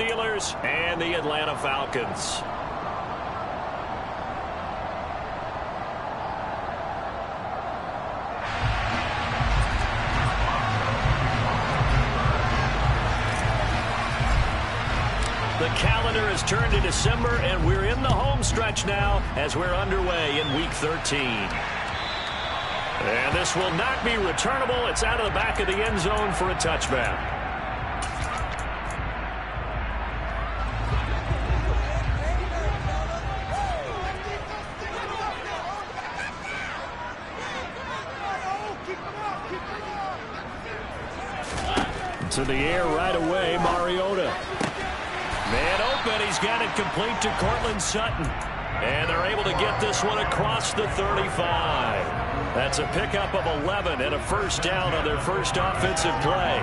Steelers and the Atlanta Falcons. The calendar has turned to December, and we're in the home stretch now as we're underway in Week 13. And this will not be returnable. It's out of the back of the end zone for a touchback. To the air right away, Mariota. Man open, he's got it complete to Cortland Sutton. And they're able to get this one across the 35. That's a pickup of 11 and a first down on their first offensive play.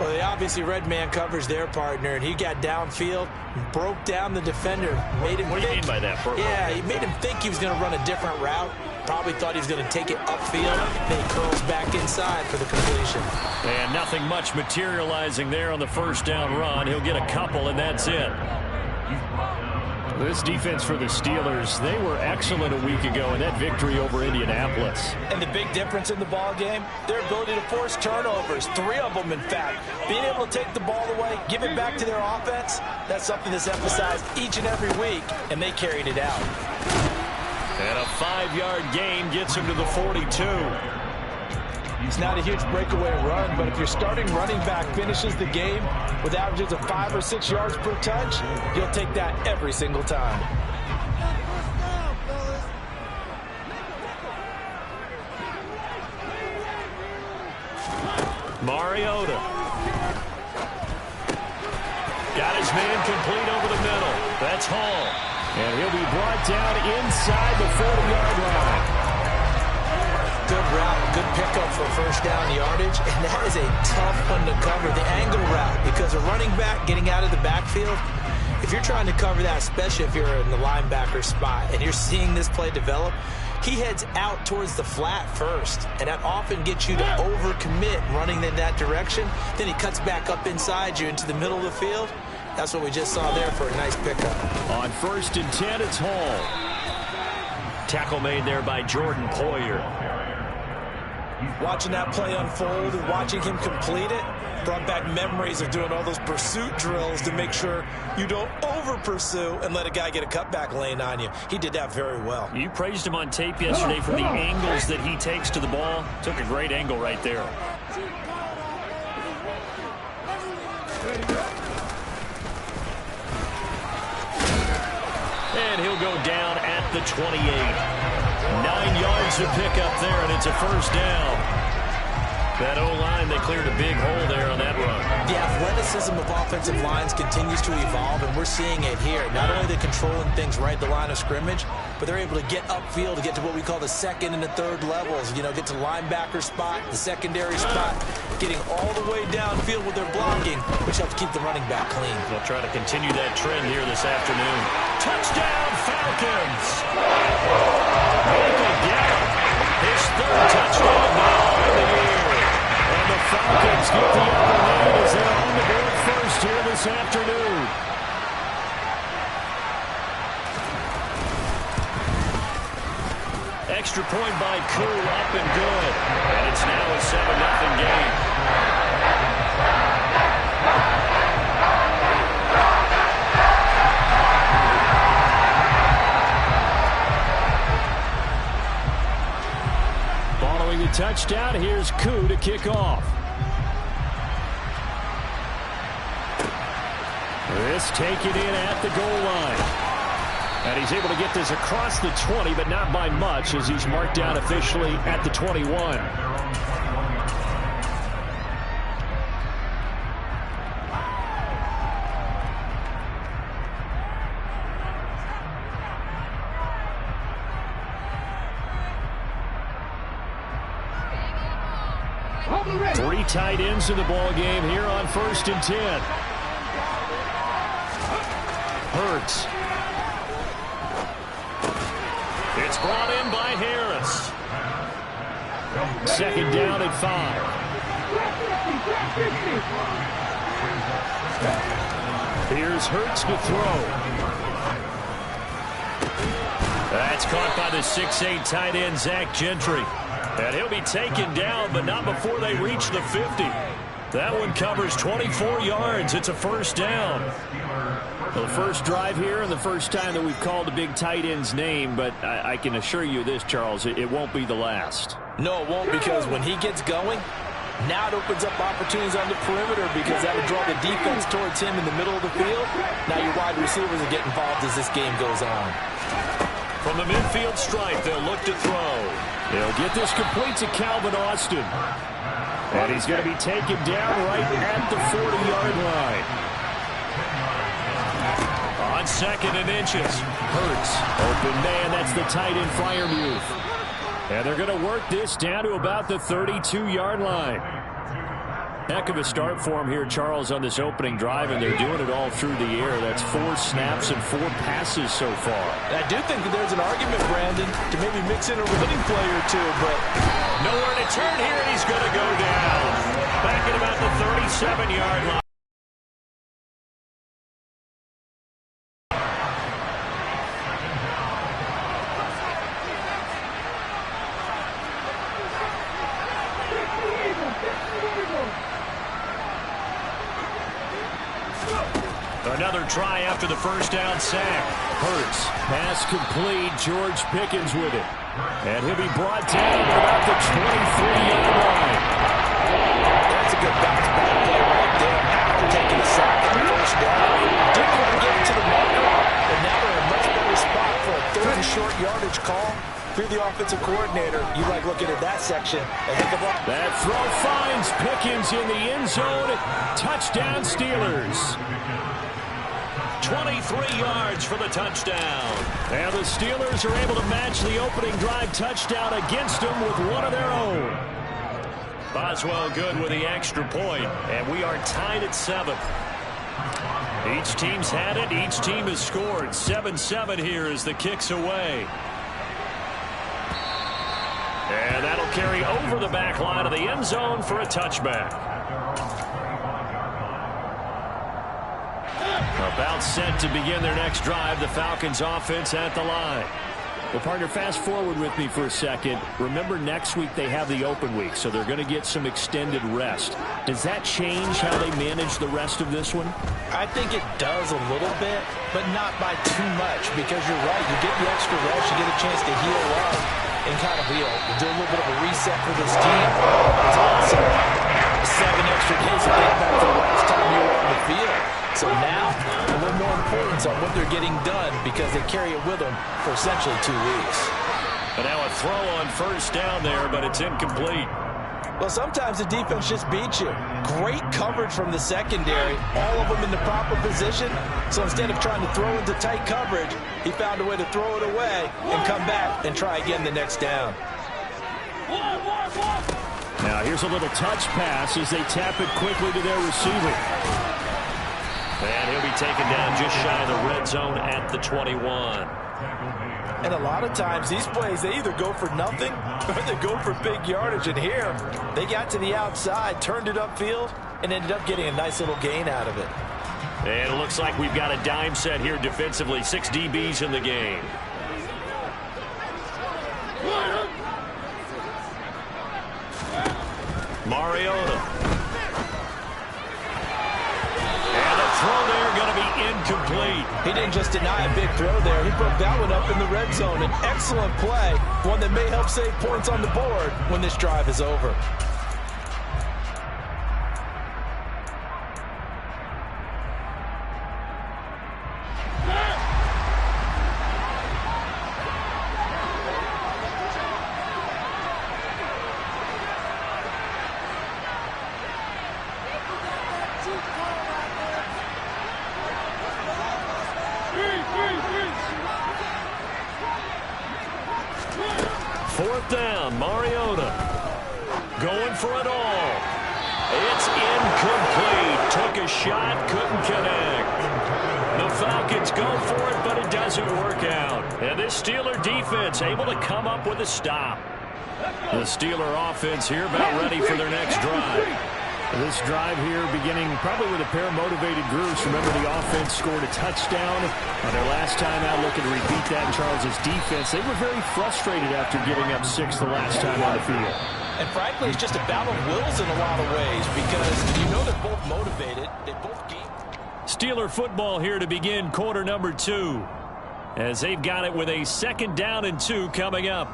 Well, they obviously read man coverage their partner, and he got downfield, broke down the defender, made him What do you mean by that, Purple? Yeah, he made him think he was going to run a different route. Probably thought he was going to take it upfield. Then he curls back inside for the completion. And nothing much materializing there on the first down run. He'll get a couple, and that's it. This defense for the Steelers, they were excellent a week ago in that victory over Indianapolis. And the big difference in the ball game, their ability to force turnovers, 3 of them in fact. Being able to take the ball away, give it back to their offense, that's something that's emphasized each and every week, and they carried it out. And a 5-yard gain gets him to the 42. It's not a huge breakaway run, but if your starting running back finishes the game with averages of 5 or 6 yards per touch, you'll take that every single time. Mariota. Got his man complete over the middle. That's Hall. And he'll be brought down inside the 40-yard line. Good route, good pickup for first down yardage, and that is a tough one to cover, the angle route, because a running back getting out of the backfield, if you're trying to cover that, especially if you're in the linebacker spot, and you're seeing this play develop, he heads out towards the flat first, and that often gets you to overcommit running in that direction. Then he cuts back up inside you into the middle of the field. That's what we just saw there for a nice pickup. On 1st and 10, it's Hall. Tackle made there by Jordan Poyer. Watching that play unfold and watching him complete it brought back memories of doing all those pursuit drills to make sure you don't over-pursue and let a guy get a cutback lane on you. He did that very well. You praised him on tape yesterday for the angles that he takes to the ball. Took a great angle right there. And he'll go down at the 28. 9 yards to pick up there, and it's a first down. That O-line, they cleared a big hole there on that run. The athleticism of offensive lines continues to evolve, and we're seeing it here. Not only are they controlling things right at the line of scrimmage, but they're able to get upfield to get to what we call the second and the third levels. You know, get to the linebacker spot, the secondary spot, getting all the way downfield with their blocking, which helps keep the running back clean. They'll try to continue that trend here this afternoon. Touchdown, Falcons! Michael Gallup, his 3rd touchdown now of the year. And the Falcons get the upper hand as they're on the board first here this afternoon. Extra point by Koo, up and good. And it's now a 7-0 game. Following the touchdown, here's Koo to kick off. This taken in at the goal line. And he's able to get this across the 20, but not by much, as he's marked down officially at the 21. Three tight ends in the ball game here on 1st and 10. Hurts. It's brought in by Harris. 2nd down at 5. Here's Hurts to throw. That's caught by the 6'8" tight end, Zach Gentry. And he'll be taken down, but not before they reach the 50. That one covers 24 yards. It's a first down. Well, the first drive here and the first time that we've called a big tight end's name, but I can assure you this, Charles, it won't be the last. No, it won't, because when he gets going, now it opens up opportunities on the perimeter, because that would draw the defense towards him in the middle of the field. Now your wide receivers will get involved as this game goes on. From the midfield stripe, they'll look to throw. They'll get this complete to Calvin Austin. And he's going to be taken down right at the 40-yard line. On 2nd and inches. Hurts. Open man. That's the tight end Freiermuth. And they're going to work this down to about the 32-yard line. Heck of a start for him here, Charles, on this opening drive, and they're doing it all through the air. That's 4 snaps and 4 passes so far. I do think that there's an argument, Brandon, to maybe mix in a running play or two, but nowhere to turn here, and he's going to go down. Back at about the 37-yard line. Another try after the first down sack. Hurts. Pass complete. George Pickens with it. And he'll be brought down at about the 23-yard line. That's a good bounce back play right there after taking a sack on the first down. Didn't want to get it to the marker, but now they're in a much better spot for a 3rd and short yardage call. Through the offensive coordinator, you like looking at that section. That throw finds Pickens in the end zone. Touchdown, Steelers. 23 yards for the touchdown. And the Steelers are able to match the opening drive touchdown against them with one of their own. Boswell good with the extra point, and we are tied at 7. Each team's had it. Each team has scored. 7-7 here as the kick's away. And that'll carry over the back line of the end zone for a touchback. About set to begin their next drive. The Falcons offense at the line. Well, partner, fast forward with me for a second. Remember, next week they have the open week, so they're going to get some extended rest. Does that change how they manage the rest of this one? I think it does a little bit, but not by too much, because you're right. You get the extra rest. You get a chance to heal up and kind of, do a little bit of a reset for this team. It's awesome. 7 extra days to think back to the last time you were on the field. So now, a little more importance on what they're getting done, because they carry it with them for essentially 2 weeks. But now a throw on first down there, but it's incomplete. Well, sometimes the defense just beats you. Great coverage from the secondary, all of them in the proper position. So instead of trying to throw into tight coverage, he found a way to throw it away and come back and try again the next down. Now here's a little touch pass as they tap it quickly to their receiver. And he'll be taken down just shy of the red zone at the 21. And a lot of times these plays, they either go for nothing or they go for big yardage. And here, they got to the outside, turned it upfield, and ended up getting a nice little gain out of it. And it looks like we've got a dime set here defensively. 6 DBs in the game. Mariota. Throw there going to be incomplete. He didn't just deny a big throw there. He broke that one up in the red zone. An excellent play, one that may help save points on the board when this drive is over. Fourth down, Mariota going for it all. It's incomplete. Took a shot, couldn't connect. The Falcons go for it, but it doesn't work out. And this Steeler defense able to come up with a stop. The Steeler offense here about ready for their next drive. This drive here beginning probably with a pair of motivated groups. Remember, the offense scored a touchdown on their last time out, looking to repeat that. Charles's defense, they were very frustrated after giving up 6 the last time on the field. And frankly, it's just a battle of wills in a lot of ways because you know they're both motivated. They both game. Steeler football here to begin quarter number 2, as they've got it with a 2nd down and 2 coming up.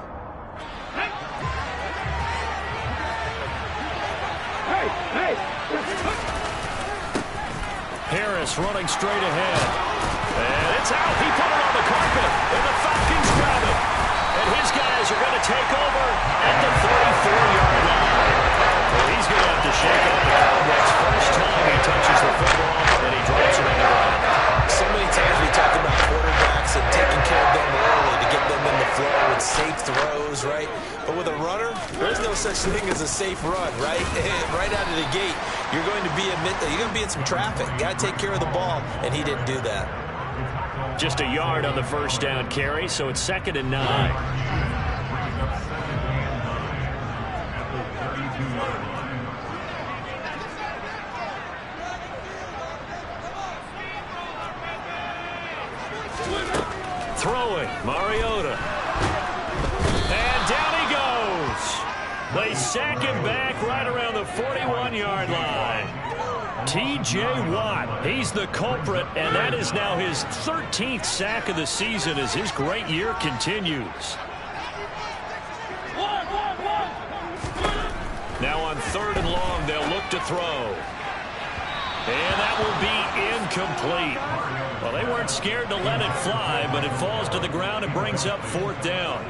Harris running straight ahead. And it's out. He put it on the carpet. And the Falcons grab it. And his guys are going to take over at the 34-yard line. Well, he's going to have to shake up the Cowboys first time he touches the football, and he drops it on the ground. So many times we talk about quarterbacks and taking care of them early to get them in the flow with safe throws, right? But with a runner, there's no such thing as a safe run, right? Right out of the gate, you're going to be in some traffic. Got to take care of the ball, and he didn't do that. Just a yard on the first down carry, so it's 2nd and 9. Throwing, Mariota. And down he goes. They sack him back right around the 41-yard line. T.J. Watt, he's the culprit, and that is now his 13th sack of the season as his great year continues. Now on 3rd and long, they'll look to throw. And that will be incomplete. Well, they weren't scared to let it fly, but it falls to the ground and brings up 4th down.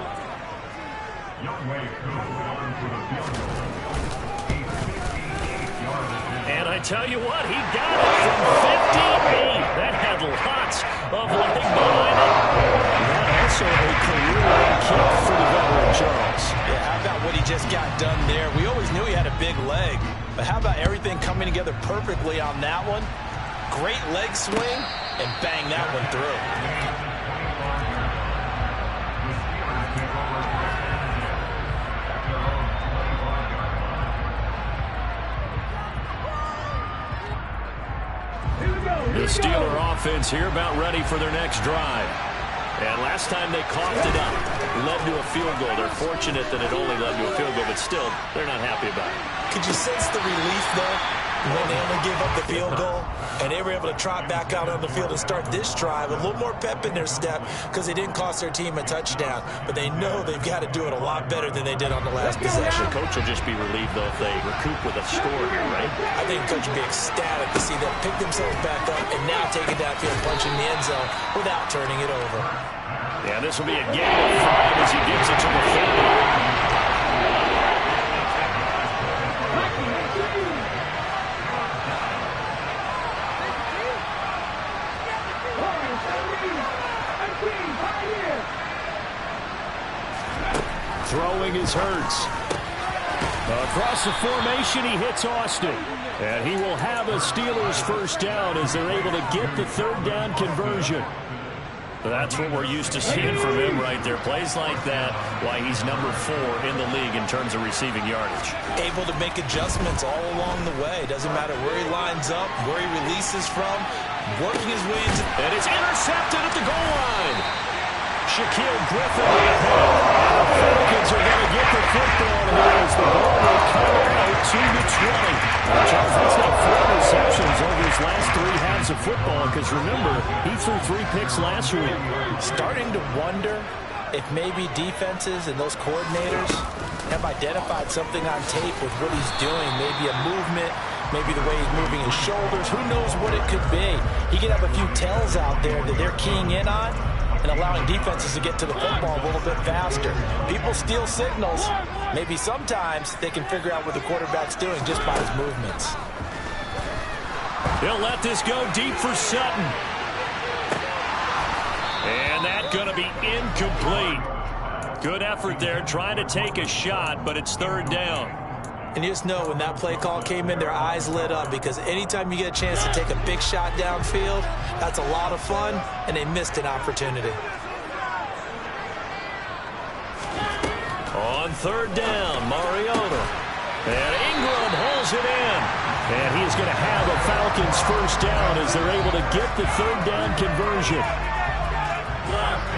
And I tell you what, he got it from 58. That had lots of leg behind it. And also a career-long kick for the veteran, Charles. Yeah, how about what he just got done there? We always knew he had a big leg, but how about everything coming together perfectly on that one? Great leg swing, and bang that one through. The Steeler offense here about ready for their next drive. And last time they coughed it up, led to a field goal. They're fortunate that it only led to a field goal, but still, they're not happy about it. Could you sense the relief, though, when they only gave up the field goal? And they were able to trot back out on the field and start this drive. A little more pep in their step because they didn't cost their team a touchdown. But they know they've got to do it a lot better than they did on the last possession. The coach will just be relieved, though, if they recoup with a score here, right? I think the coach will be ecstatic to see them pick themselves back up and now take it downfield, punching the end zone without turning it over. Yeah, this will be a gain of 5 as he gives it to the 30. Throwing is Hurts. Across the formation, he hits Austin. And he will have a Steelers first down as they're able to get the 3rd down conversion. That's what we're used to seeing from him right there. Plays like that, why he's number 4 in the league in terms of receiving yardage. Able to make adjustments all along the way. Doesn't matter where he lines up, where he releases from, working his way into... And it's intercepted at the goal line. Shaquille Griffin with him. The Falcons are going to get the football here as the ball will come out to the 20. Charles, that's now 4 receptions over his last 3 halves of football, because remember, he threw 3 picks last week. Starting to wonder if maybe defenses and those coordinators have identified something on tape with what he's doing. Maybe a movement, maybe the way he's moving his shoulders. Who knows what it could be? He could have a few tells out there that they're keying in on and allowing defenses to get to the football a little bit faster. People steal signals. Maybe sometimes they can figure out what the quarterback's doing just by his movements. They'll let this go deep for Sutton. And that's going to be incomplete. Good effort there, trying to take a shot, but it's 3rd down. And you just know when that play call came in, their eyes lit up, because anytime you get a chance to take a big shot downfield, that's a lot of fun, and they missed an opportunity. On 3rd down, Mariota. And Ingram holds it in. And he is going to have a Falcons first down as they're able to get the third down conversion.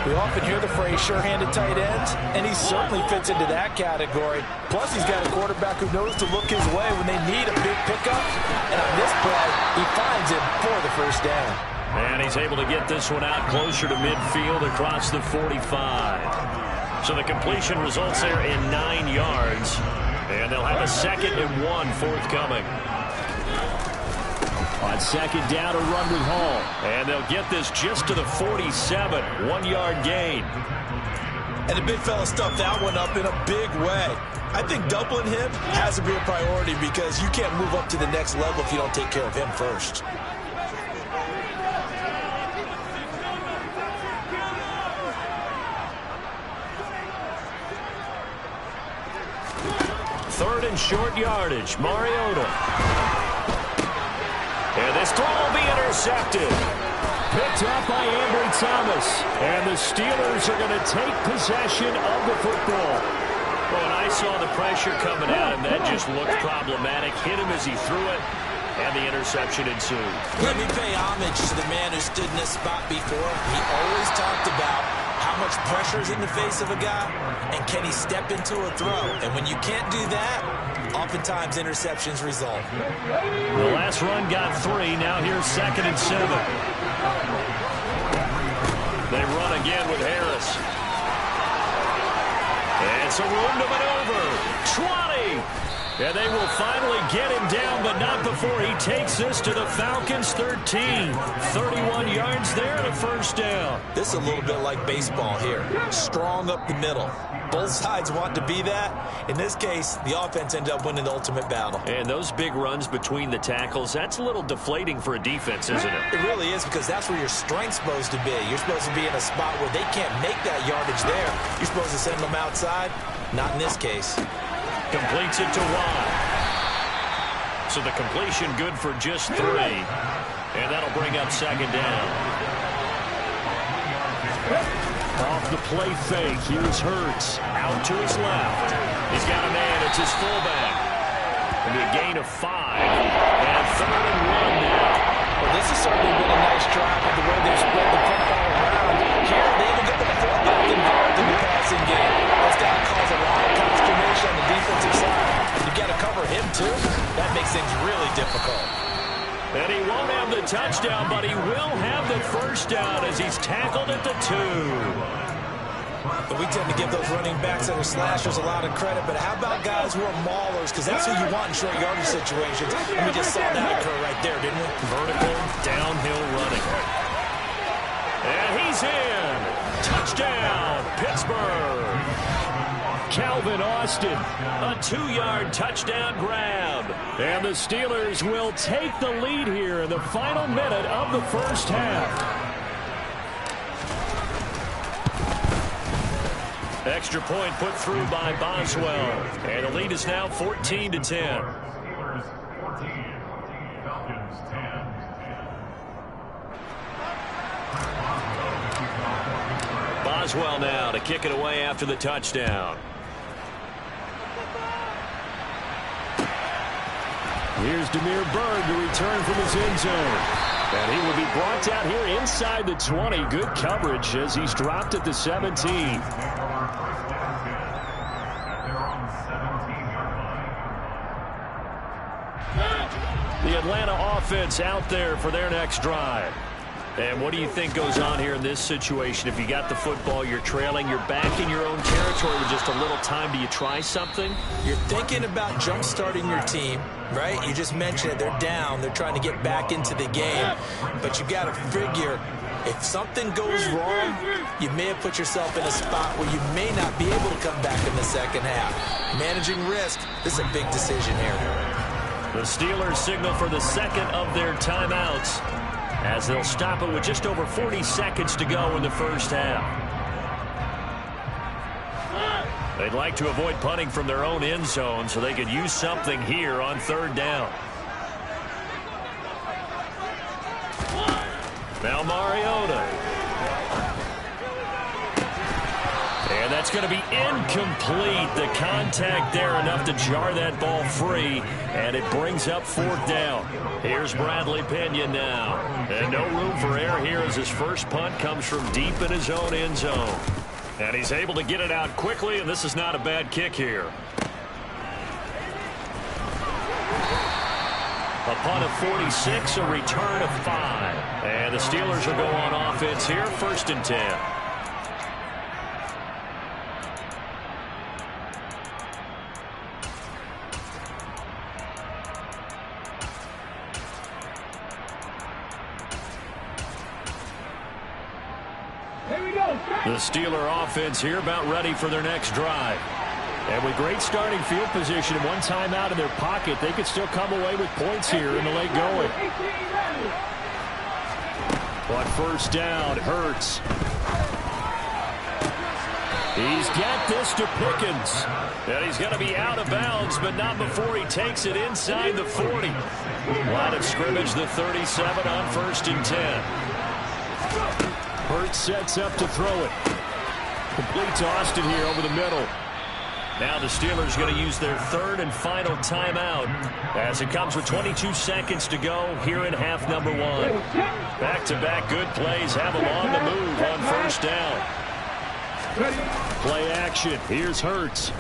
We often hear the phrase sure-handed tight ends, and he certainly fits into that category. Plus, he's got a quarterback who knows to look his way when they need a big pickup. And on this play, he finds him for the first down. And he's able to get this one out closer to midfield across the 45. So the completion results there in 9 yards. And they'll have a 2nd and 1 forthcoming. On second down, a run with Hall. And they'll get this just to the 47. 1-yard gain. And the big fella stuffed that one up in a big way. I think doubling him has to be a priority because you can't move up to the next level if you don't take care of him first. Third and short yardage. Mariota. And this throw will be intercepted. Picked up by Ambry Thomas. And the Steelers are going to take possession of the football. Well, and I saw the pressure coming at him. That just looked problematic. Hit him as he threw it. And the interception ensued. Let me pay homage to the man who stood in this spot before. He always talked about how much pressure is in the face of a guy, and can he step into a throw? And when you can't do that, oftentimes interceptions result. The last run got 3. Now here's 2nd and 7. They run again with Harris. And some room to maneuver. 20. And they will finally get him down, but not before he takes this to the Falcons' 13. 31 yards there and a first down. This is a little bit like baseball here. Strong up the middle. Both sides want to be that. In this case, the offense ended up winning the ultimate battle. And those big runs between the tackles, that's a little deflating for a defense, isn't it? It really is, because that's where your strength's supposed to be. You're supposed to be in a spot where they can't make that yardage there. You're supposed to send them outside. Not in this case. Completes it to Watt. So the completion good for just 3. And that'll bring up 2nd down. Off the play fake, here's Hurts. Out to his left. He's got a man. It's his fullback. It'll be a gain of 5. And 3rd and 1 now. Well, this has certainly been a nice drive with the way they've spread the football around. Here, they even get the fullback involved in the passing game. That's got to cause a lot of consternation on the defensive side. You've got to cover him, too. That makes things really difficult. And he won't have the touchdown, but he will have the first down as he's tackled at the 2. But we tend to give those running backs that are slashers a lot of credit. But how about guys who are maulers? Because that's who you want in short yardage situations. And we just saw that occur right there, didn't we? Vertical, downhill running. And he's in. Touchdown, Pittsburgh. Calvin Austin. A 2-yard touchdown grab. And the Steelers will take the lead here in the final minute of the first half. Extra point put through by Boswell. And the lead is now 14-10. Boswell now to kick it away after the touchdown. Here's Demir Bird to return from his end zone. And he will be brought down here inside the 20. Good coverage as he's dropped at the 17. The Atlanta offense out there for their next drive. And what do you think goes on here in this situation? If you got the football, you're trailing, you're back in your own territory with just a little time. Do you try something? You're thinking about jump-starting your team, right? You just mentioned it. They're down. They're trying to get back into the game. But you got to figure, if something goes wrong, you may have put yourself in a spot where you may not be able to come back in the second half. Managing risk, this is a big decision here. The Steelers signal for the second of their timeouts, as they'll stop it with just over 40 seconds to go in the first half. They'd like to avoid punting from their own end zone so they could use something here on 3rd down. Now Mariota. And That's going to be incomplete. The contact there enough to jar that ball free, and it brings up 4th down. Here's Bradley Pinion now. And no room for error here as his first punt comes from deep in his own end zone. And he's able to get it out quickly, and this is not a bad kick here. A punt of 46, a return of 5. And the Steelers will go on offense here, 1st and 10. The Steeler offense here about ready for their next drive. And with great starting field position and one timeout in their pocket, they could still come away with points here in the late going. But 1st down, Hurts. He's got this to Pickens. And he's going to be out of bounds, but not before he takes it inside the 40. Line of scrimmage, the 37 on 1st and 10. Hurts sets up to throw it. Complete to Austin here over the middle. Now the Steelers going to use their 3rd and final timeout as it comes with 22 seconds to go here in half number 1. Back-to-back good plays have them on the move on 1st down. Play action. Here's Hurts.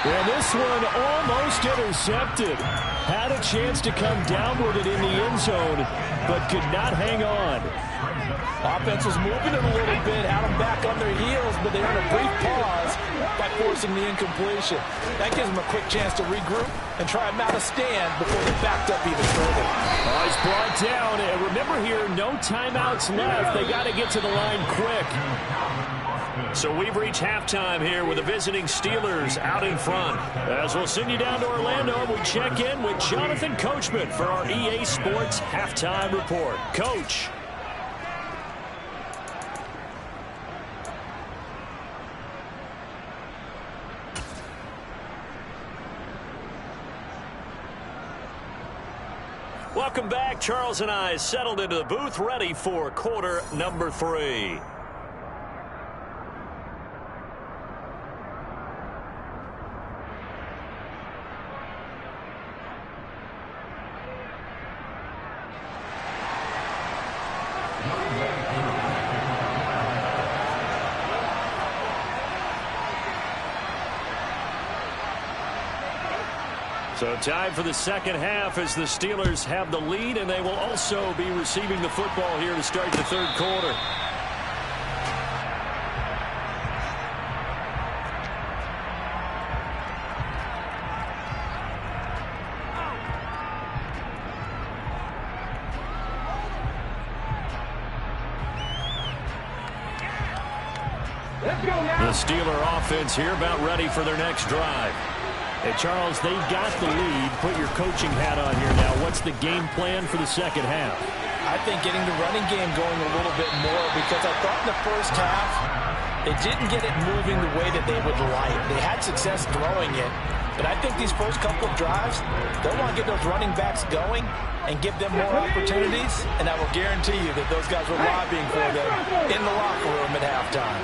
And this one almost intercepted. Had a chance to come down with it in the end zone, but could not hang on. Offense was moving it a little bit, had them back on their heels, but they earned a brief pause by forcing the incompletion. That gives them a quick chance to regroup and try and mount a stand before they're backed up even further. Oh, he's brought down. And remember here, no timeouts left. They got to get to the line quick. So we've reached halftime here with the visiting Steelers out in front. As we'll send you down to Orlando, and we check in with Jonathan Coachman for our EA Sports Halftime Report. Coach. Welcome back. Charles and I settled into the booth, ready for quarter number 3. So time for the second half as the Steelers have the lead, and they will also be receiving the football here to start the 3rd quarter. The Steeler offense here about ready for their next drive. Hey, Charles, they've got the lead. Put your coaching hat on here now. What's the game plan for the second half? I think getting the running game going a little bit more, because I thought in the first half they didn't get it moving the way that they would like. They had success throwing it, but I think these first couple of drives, they'll want to get those running backs going and give them more opportunities, and I will guarantee you that those guys were lobbying for them in the locker room at halftime.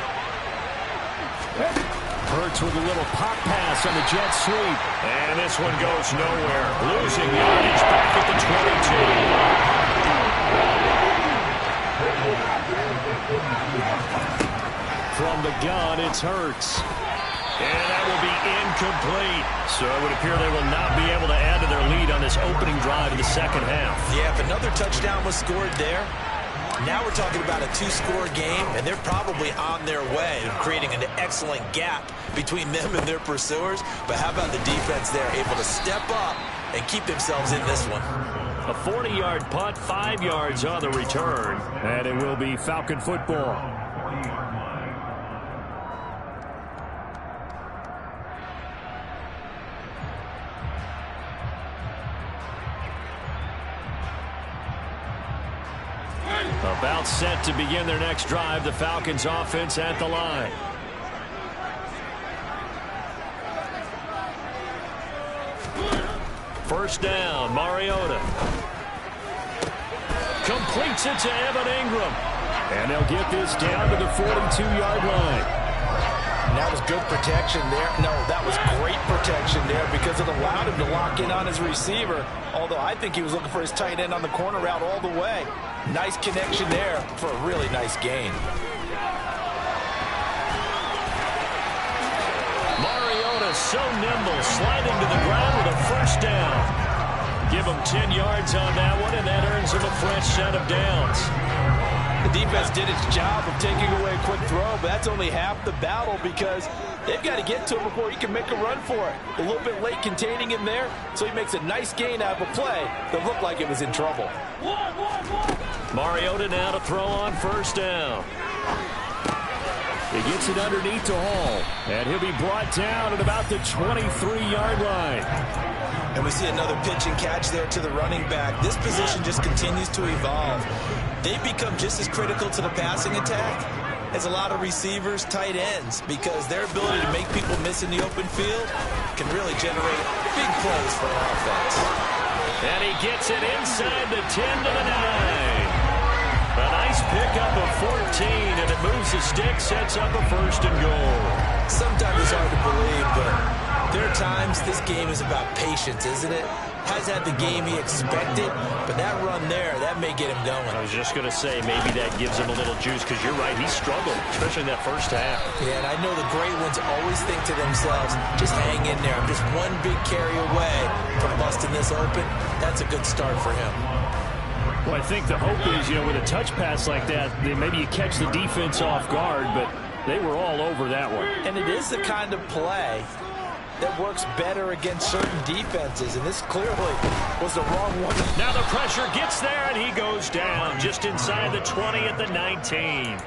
Hurts with a little pop pass on the jet sweep. And this one goes nowhere. Losing yardage back at the 22. From the gun, it's Hurts. And that will be incomplete. So it would appear they will not be able to add to their lead on this opening drive in the second half. Yeah, if another touchdown was scored there, now we're talking about a 2-score game, and they're probably on their way of creating an excellent gap between them and their pursuers. But how about the defense there, able to step up and keep themselves in this one? A 40-yard punt, 5 yards on the return. And it will be Falcon football. About set to begin their next drive, the Falcons offense at the line. First down, Mariota. Completes it to Evan Ingram. And they'll get this down to the 42-yard line. And that was good protection there. No, that was great protection there because it allowed him to lock in on his receiver, although I think he was looking for his tight end on the corner route all the way. Nice connection there for a really nice gain. Mariota so nimble, sliding to the ground with a first down. Give him 10 yards on that one, and that earns him a fresh set of downs. The defense did its job of taking away a quick throw, but that's only half the battle because they've got to get to him before he can make a run for it. A little bit late containing him there, so he makes a nice gain out of a play that looked like it was in trouble. Mariota now to throw on first down. He gets it underneath to Hall, and he'll be brought down at about the 23-yard line. And we see another pitch and catch there to the running back. This position just continues to evolve. They've become just as critical to the passing attack as a lot of receivers, tight ends, because their ability to make people miss in the open field can really generate big plays for an offense. And he gets it inside the 10 to the 9. A nice pickup of 14, and it moves the stick, sets up a first and goal. Sometimes it's hard to believe, but there are times this game is about patience, isn't it? Has had the game he expected, but that run there, that may get him going. I was just going to say, maybe that gives him a little juice, because you're right, he struggled, especially in that first half. Yeah, and I know the great ones always think to themselves, just hang in there. I'm just one big carry away from busting this open. That's a good start for him. Well, I think the hope is, with a touch pass like that, maybe you catch the defense off guard, but they were all over that one. And it is the kind of play that works better against certain defenses, and this clearly was the wrong one. Now the pressure gets there, and he goes down just inside the 20 at the 19.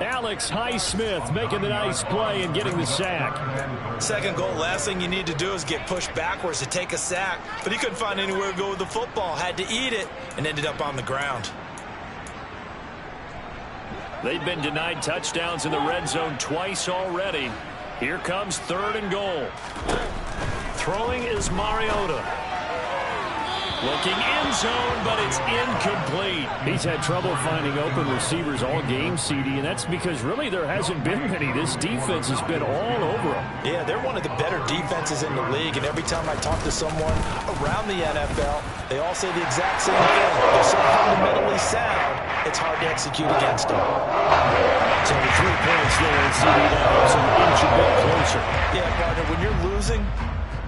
Alex Highsmith making the nice play and getting the sack. Second goal, last thing you need to do is get pushed backwards to take a sack, but he couldn't find anywhere to go with the football, had to eat it, and ended up on the ground. They've been denied touchdowns in the red zone twice already. Here comes third and goal. Throwing is Mariota. Looking end zone, but it's incomplete. He's had trouble finding open receivers all game, CD, and that's because really there hasn't been many. This defense has been all over them. Yeah, they're one of the better defenses in the league, and every time I talk to someone around the NFL, they all say the exact same thing. They're so fundamentally sound, it's hard to execute against them. So the 3 points there, and CD that helps him inch a bit closer. Yeah, partner, when you're losing,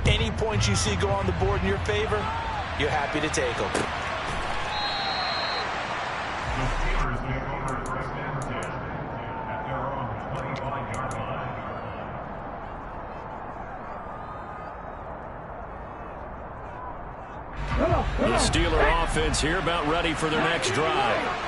any points you see go on the board in your favor, you're happy to take them. The Steeler offense here about ready for their next drive.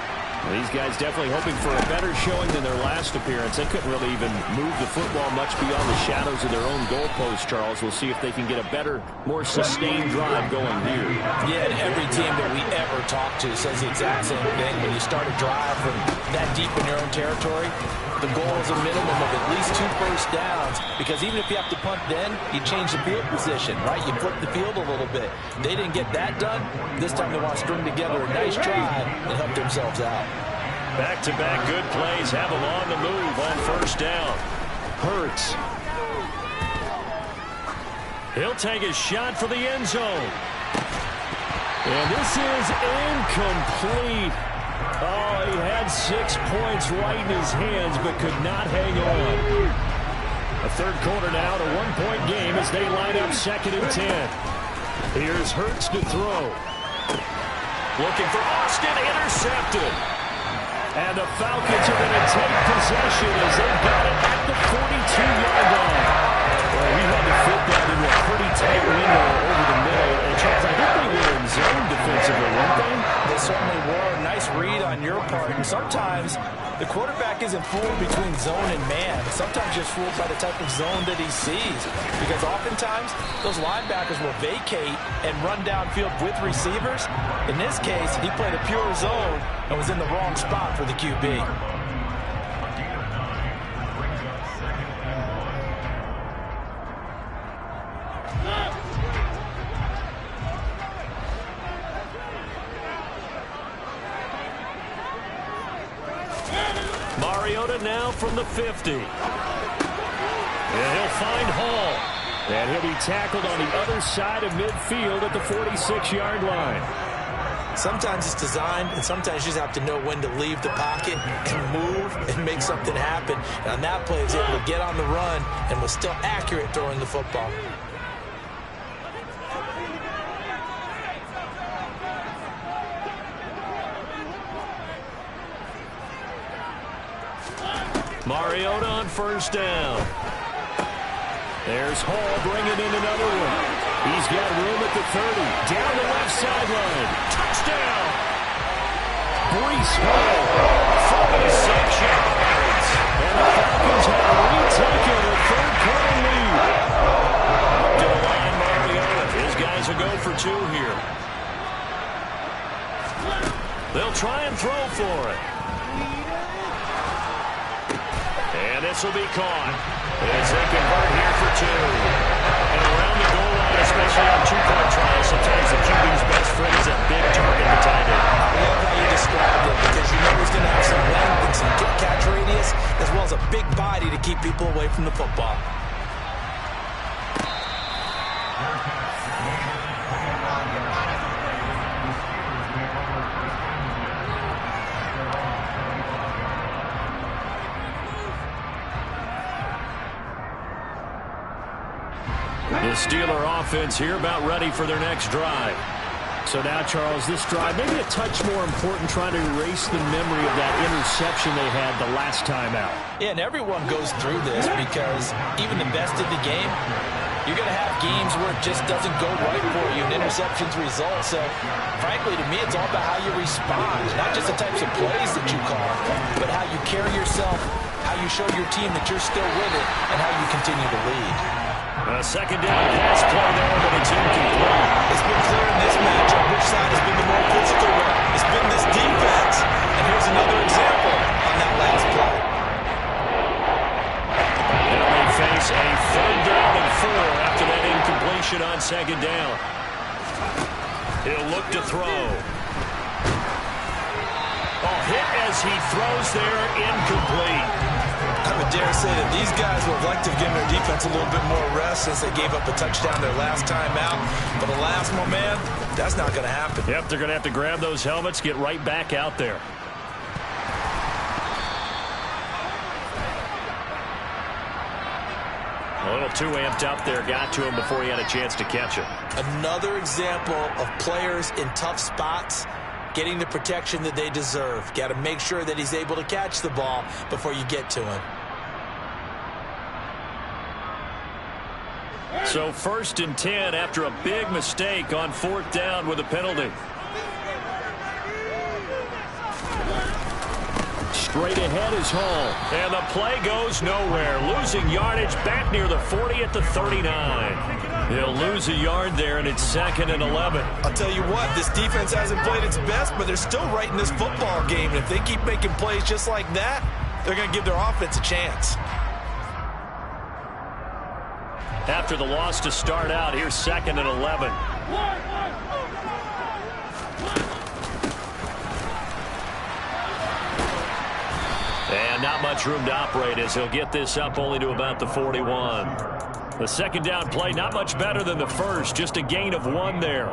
These guys definitely hoping for a better showing than their last appearance. They couldn't really even move the football much beyond the shadows of their own goalpost, Charles. We'll see if they can get a better, more sustained drive going here. Yeah, and every team that we ever talk to says the exact same thing. When you start a drive from that deep in your own territory, the goal is a minimum of at least 2 first downs, because even if you have to punt then, you change the field position, right? You flip the field a little bit. They didn't get that done. This time they want to string together a nice drive and help themselves out. Back-to-back good plays have them on the move on first down. Hurts. He'll take a shot for the end zone. And this is incomplete. Oh, he had 6 points right in his hands, but could not hang on. A third quarter now, a 1-point game as they line up 2nd and 10. Here's Hurts to throw. Looking for Austin, intercepted. And the Falcons are going to take possession as they've got it at the 42-yard line. Well, we had to fit that into a pretty tight window over the middle. And Charles, I think they were in zone defensively, weren't they? They certainly were. Nice read on your part. And sometimes the quarterback isn't fooled between zone and man. Sometimes just fooled by the type of zone that he sees. Because oftentimes those linebackers will vacate and run downfield with receivers. In this case, he played a pure zone and was in the wrong spot for the QB. Mariota now from the 50. And he'll find Hall. And he'll be tackled on the other side of midfield at the 46-yard line. Sometimes it's designed, and sometimes you just have to know when to leave the pocket and move and make something happen. And on that play, he was able to get on the run and was still accurate throwing the football. Mariota on first down. There's Hall bringing in another one. He's got room at the 30. Down the left sideline. Touchdown. Breece Hall. 46 yards. And the Falcons have retaken a third-quarter lead. Up to the line, Mariota. His guys will go for 2 here. They'll try and throw for it. And this will be caught as they convert here for 2. And around the goal line, especially on 2-point tries, sometimes the QB's best friend is that big target, the tight end. I love how you described it because you know he's going to have some length and some catch radius as well as a big body to keep people away from the football. The Steeler offense here about ready for their next drive. So now, Charles, this drive maybe a touch more important, trying to erase the memory of that interception they had the last time out. Yeah, and everyone goes through this because even the best in the game, you're going to have games where it just doesn't go right for you and interceptions result. So, frankly, to me, it's all about how you respond, not just the types of plays that you call, but how you carry yourself, how you show your team that you're still with it, and how you continue to lead. A second down pass play there, but it's incomplete. It's been clear in this matchup which side has been the more physical one. It's been this defense. And here's another example on that last play. Now they face a 3rd down and 4 after that incompletion on second down. He'll look to throw. Oh, hit as he throws there, incomplete. I would dare say that these guys would have liked to have given their defense a little bit more rest since they gave up a touchdown their last time out. But alas, my man, that's not going to happen. Yep, they're going to have to grab those helmets, get right back out there. A little too amped up there, got to him before he had a chance to catch him. Another example of players in tough spots getting the protection that they deserve. Got to make sure that he's able to catch the ball before you get to him. So 1st and 10 after a big mistake on 4th down with a penalty. Straight ahead is Hall. And the play goes nowhere. Losing yardage back near the 40 at the 39. He'll lose a yard there, and it's 2nd and 11. I'll tell you what, this defense hasn't played its best, but they're still right in this football game. And if they keep making plays just like that, they're going to give their offense a chance. After the loss to start out, here's 2nd and 11. And not much room to operate as he'll get this up only to about the 41. The second down play, not much better than the first, just a gain of 1 there.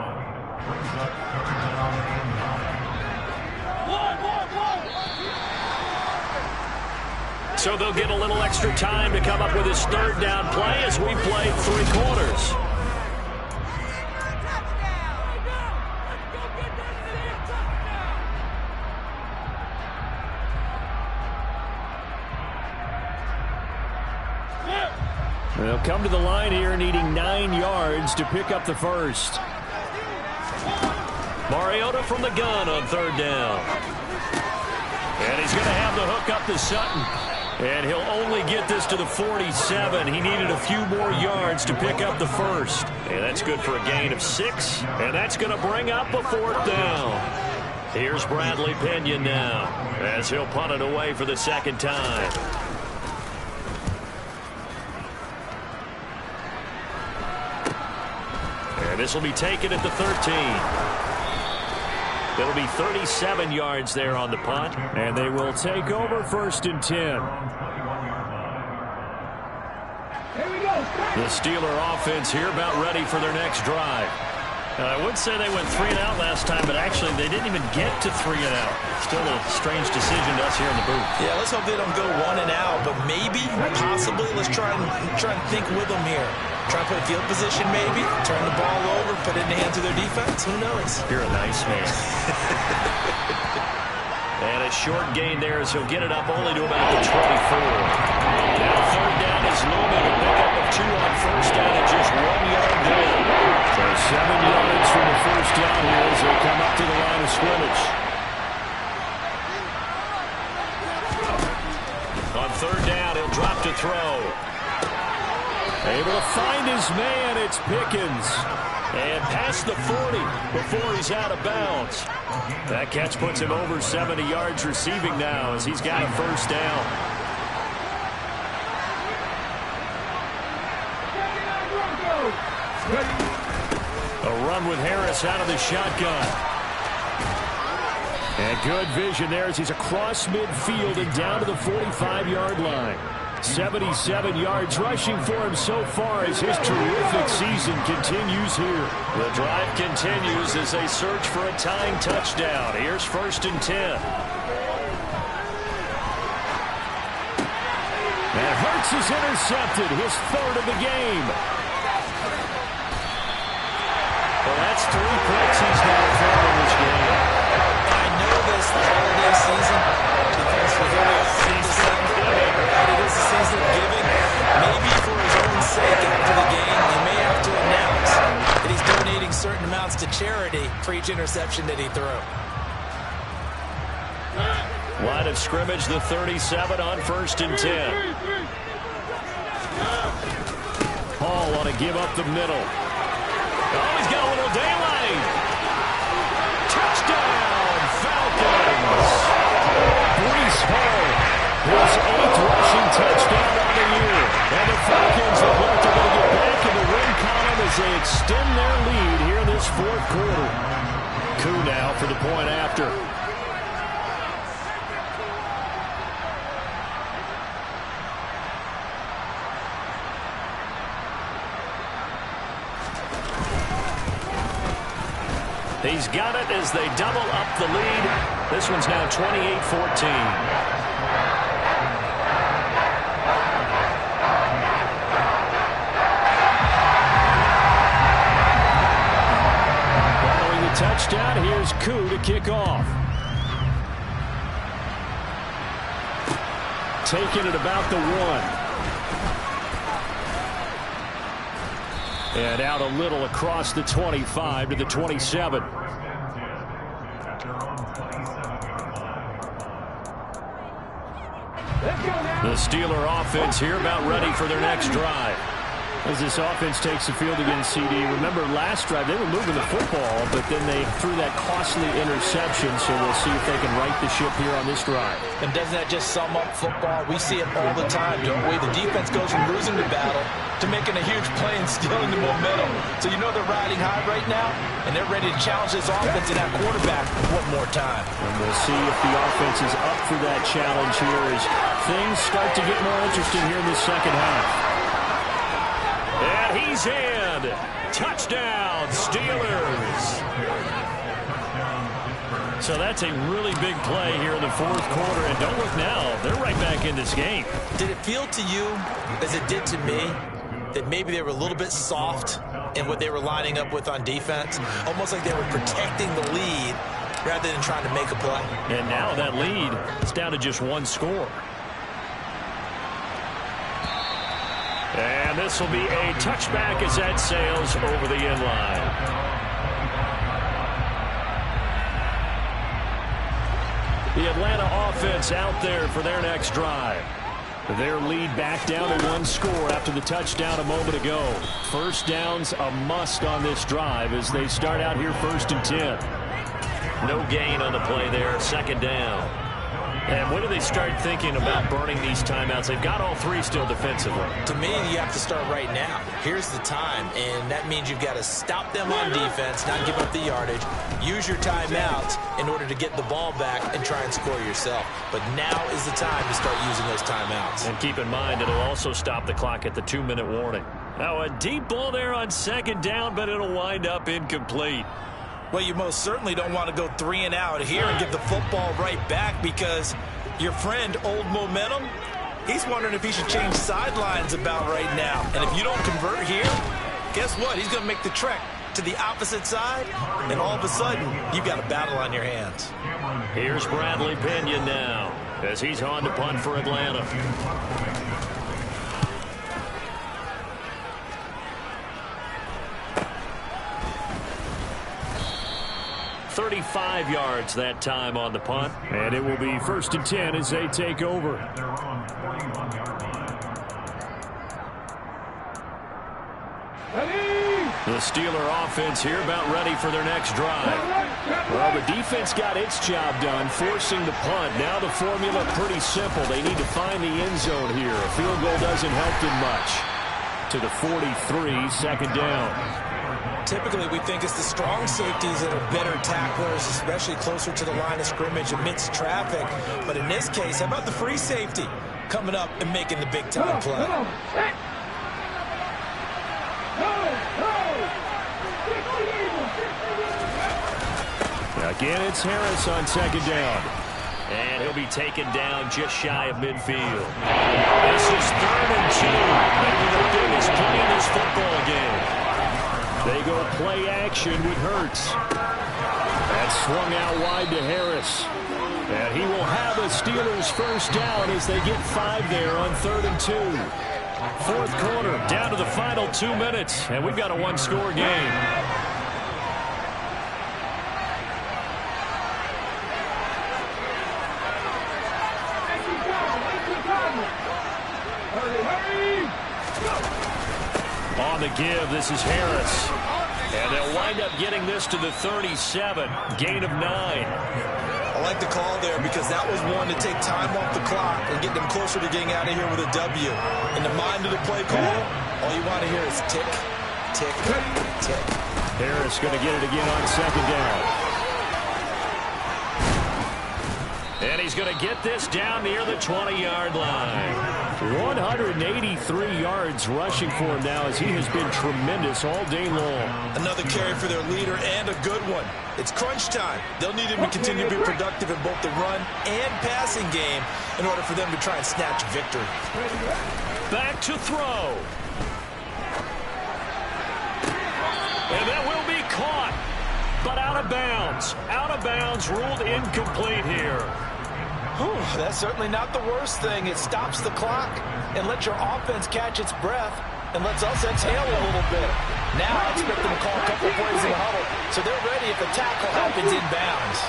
So they'll get a little extra time to come up with his 3rd down play as we play 3 quarters. They'll come to the line here needing 9 yards to pick up the first. Mariota from the gun on 3rd down. And he's going to have the hook up to Sutton. And he'll only get this to the 47. He needed a few more yards to pick up the first. And that's good for a gain of 6. And that's going to bring up a 4th down. Here's Bradley Pinion now as he'll punt it away for the 2nd time. And this will be taken at the 13. It'll be 37 yards there on the punt. And they will take over 1st and 10. The Steeler offense here about ready for their next drive. I would say they went 3 and out last time, but actually they didn't even get to 3 and out. Still a strange decision to us here in the booth. Yeah, let's hope they don't go 1 and out, but maybe, possibly, let's try and think with them here. Try and put field position maybe, turn the ball over, put it in the hands of their defense. Who knows? You're a nice man. And a short gain there as he'll get it up only to about the 24. Now 3rd down is looming. A pickup of 2 on 1st down and just 1 yard gain. So 7 yards from the 1st down here as they come up to the line of scrimmage. On 3rd down, he'll drop to throw. Able to find his man. It's Pickens. And past the 40 before he's out of bounds. That catch puts him over 70 yards receiving now as he's got a 1st down. A run with Harris out of the shotgun. And good vision there as he's across midfield and down to the 45-yard line. 77 yards rushing for him so far as his terrific season continues here. The drive continues as they search for a tying touchdown. Here's 1st and 10. And Hurts is intercepted, his 3rd of the game. Well, that's 3 picks he's now thrown in this game. I know this holiday season. Defense was only season. It is the season of giving. Maybe for his own sake after the game, he may have to announce that he's donating certain amounts to charity for each interception that he threw. Line of scrimmage, the 37 on 1st and 10. Hall ought to give up the middle. Oh, he's got a little daylight. Touchdown, Falcons. Breece Hall, his 8th rushing touchdown of the year. And the Falcons look like they're going to get back in the win column as they extend their lead here in this 4th quarter. Koo now for the point after. He's got it as they double up the lead. This one's now 28-14. Touchdown, here's Koo to kick off. Taking it about the 1. And out a little across the 25 to the 27. The Steeler offense here about ready for their next drive. As this offense takes the field against CD, remember last drive they were moving the football, but then they threw that costly interception, so we'll see if they can right the ship here on this drive. And doesn't that just sum up football? We see it all the time, don't we? The defense goes from losing the battle to making a huge play and stealing the momentum. So you know they're riding high right now, and they're ready to challenge this offense and that quarterback one more time. And we'll see if the offense is up for that challenge here as things start to get more interesting here in the 2nd half. And he's in. Touchdown, Steelers. So that's a really big play here in the 4th quarter. And don't look now, they're right back in this game. Did it feel to you, as it did to me, that maybe they were a little bit soft in what they were lining up with on defense? Almost like they were protecting the lead rather than trying to make a play. And now that lead is down to just 1 score. And this will be a touchback as that sails over the end line. The Atlanta offense out there for their next drive. Their lead back down to 1 score after the touchdown a moment ago. 1st down's a must on this drive as they start out here 1st and 10. No gain on the play there, 2nd down. And when do they start thinking about burning these timeouts? They've got all three still defensively. To me, you have to start right now. Here's the time, and that means you've got to stop them on defense, not give up the yardage, use your timeouts in order to get the ball back and try and score yourself. But now is the time to start using those timeouts. And keep in mind, it'll also stop the clock at the 2-minute warning. Now, a deep ball there on second down, but it'll wind up incomplete. Well, you most certainly don't want to go 3 and out here and give the football right back, because your friend, Old Momentum, he's wondering if he should change sidelines about right now. And if you don't convert here, guess what? He's going to make the trek to the opposite side, and all of a sudden, you've got a battle on your hands. Here's Bradley Pinion now as he's on to punt for Atlanta. 35 yards that time on the punt. And it will be 1st and 10 as they take over. The Steeler offense here about ready for their next drive. Well, the defense got its job done, forcing the punt. Now the formula pretty simple. They need to find the end zone here. A field goal doesn't help them much. To the 43, 2nd down. Typically, we think it's the strong safeties that are better tacklers, especially closer to the line of scrimmage amidst traffic. But in this case, how about the free safety coming up and making the big-time play? Again, it's Harris on 2nd down. And he'll be taken down just shy of midfield. This is 3rd and 2. Maybe the biggest play in this football game. They go play action with Hurts. That's swung out wide to Harris. And he will have a Steelers 1st down as they get 5 there on 3rd and 2. 4th quarter, down to the final 2 minutes. And we've got a one-score game. On the give, this is Harris. And they'll wind up getting this to the 37. Gain of 9. I like the call there because that was one to take time off the clock and get them closer to getting out of here with a W. In the mind of the play caller, all you want to hear is tick, tick, tick. Harris going to get it again on 2nd down. And he's going to get this down near the 20-yard line. 183 yards rushing for him now as he has been tremendous all day long. Another carry for their leader and a good one. It's crunch time. They'll need him to continue to be productive in both the run and passing game in order for them to try and snatch victory. Back to throw. And that will be caught, but out of bounds. Out of bounds, ruled incomplete here. That's certainly not the worst thing. It stops the clock and lets your offense catch its breath and lets us exhale a little bit. Now I expect them to call a couple plays in the huddle so they're ready if a tackle happens in bounds.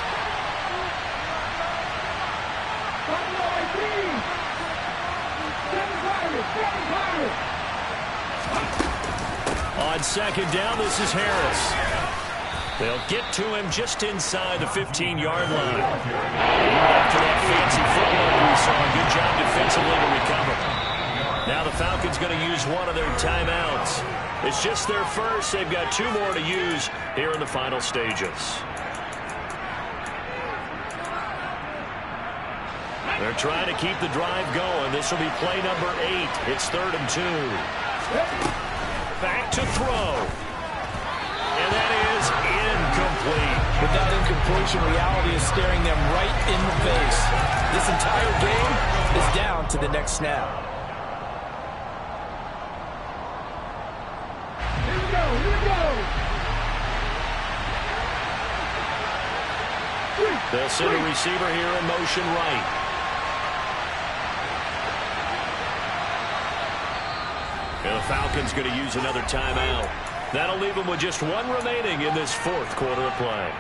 On 2nd down, this is Harris. They'll get to him just inside the 15-yard line. Even after that fancy footwork we saw, good job defensively to recover. Now the Falcons going to use one of their timeouts. It's just their first. They've got 2 more to use here in the final stages. They're trying to keep the drive going. This will be play number 8. It's 3rd and 2. Back to throw. And that is incomplete. With that incompletion, reality is staring them right in the face. This entire game is down to the next snap. Here we go, here we go. They'll send a receiver here in motion right. And the Falcons going to use another timeout. That'll leave them with just 1 remaining in this 4th quarter of play.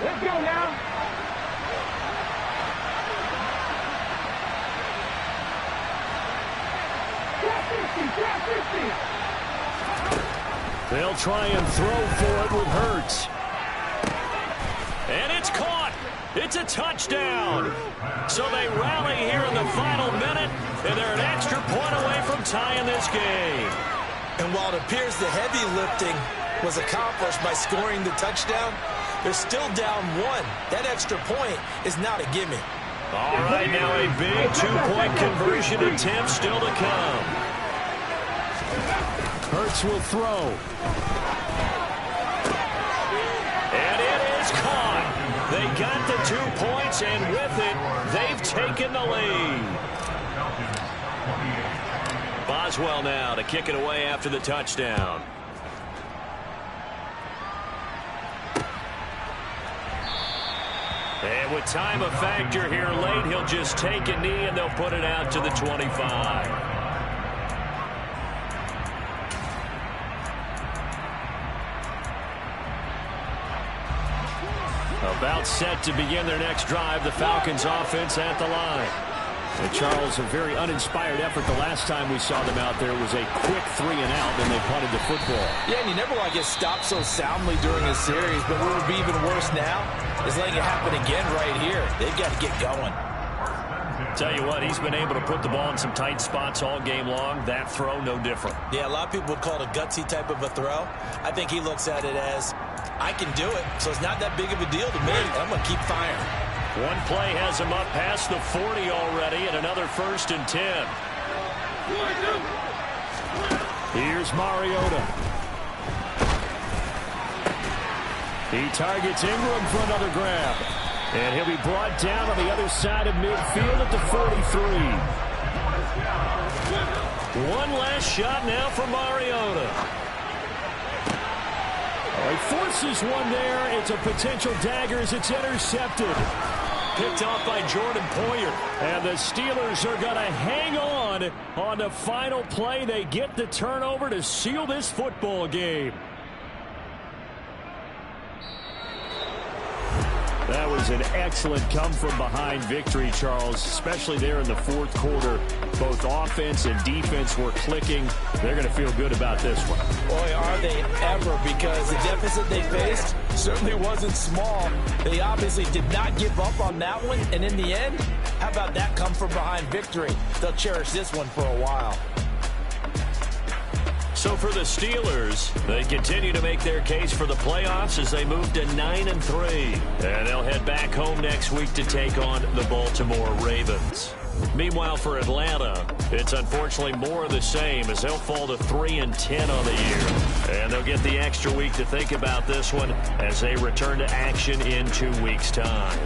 Let's go now. Drop 50, drop 50. They'll try and throw for it with Hurts. And it's caught. It's a touchdown. So they rally here in the final minute, and they're an extra point away from tying this game. And while it appears the heavy lifting was accomplished by scoring the touchdown, they're still down one. That extra point is not a gimme. All right, now a big two-point conversion attempt still to come. Hurts will throw. And it is caught. They got the 2 points, and with it, they've taken the lead. Boswell now to kick it away after the touchdown. And with time a factor here late, he'll just take a knee, and they'll put it out to the 25. About set to begin their next drive, the Falcons offense at the line. And Charles, a very uninspired effort. The last time we saw them out there was a quick 3 and out, then they punted the football. Yeah, and you never want to get stopped so soundly during a series, but what would be even worse now is letting it happen again right here. They've got to get going. Tell you what, he's been able to put the ball in some tight spots all game long. That throw, no different. Yeah, a lot of people would call it a gutsy type of a throw. I think he looks at it as, I can do it, so it's not that big of a deal to me. I'm going to keep firing. One play has him up past the 40 already, and another 1st and 10. Here's Mariota. He targets Ingram for another grab. And he'll be brought down on the other side of midfield at the 43. One last shot now for Mariota. He forces one there. It's a potential dagger as it's intercepted. Picked off by Jordan Poyer. And the Steelers are going to hang on the final play. They get the turnover to seal this football game. That was an excellent come-from-behind victory, Charles, especially there in the fourth quarter. Both offense and defense were clicking. They're going to feel good about this one. Boy, are they ever, because the deficit they faced certainly wasn't small. They obviously did not give up on that one, and in the end, how about that come-from-behind victory? They'll cherish this one for a while. So for the Steelers, they continue to make their case for the playoffs as they move to 9-3. And they'll head back home next week to take on the Baltimore Ravens. Meanwhile, for Atlanta, it's unfortunately more of the same as they'll fall to 3-10 on the year. And they'll get the extra week to think about this one as they return to action in 2 weeks' time.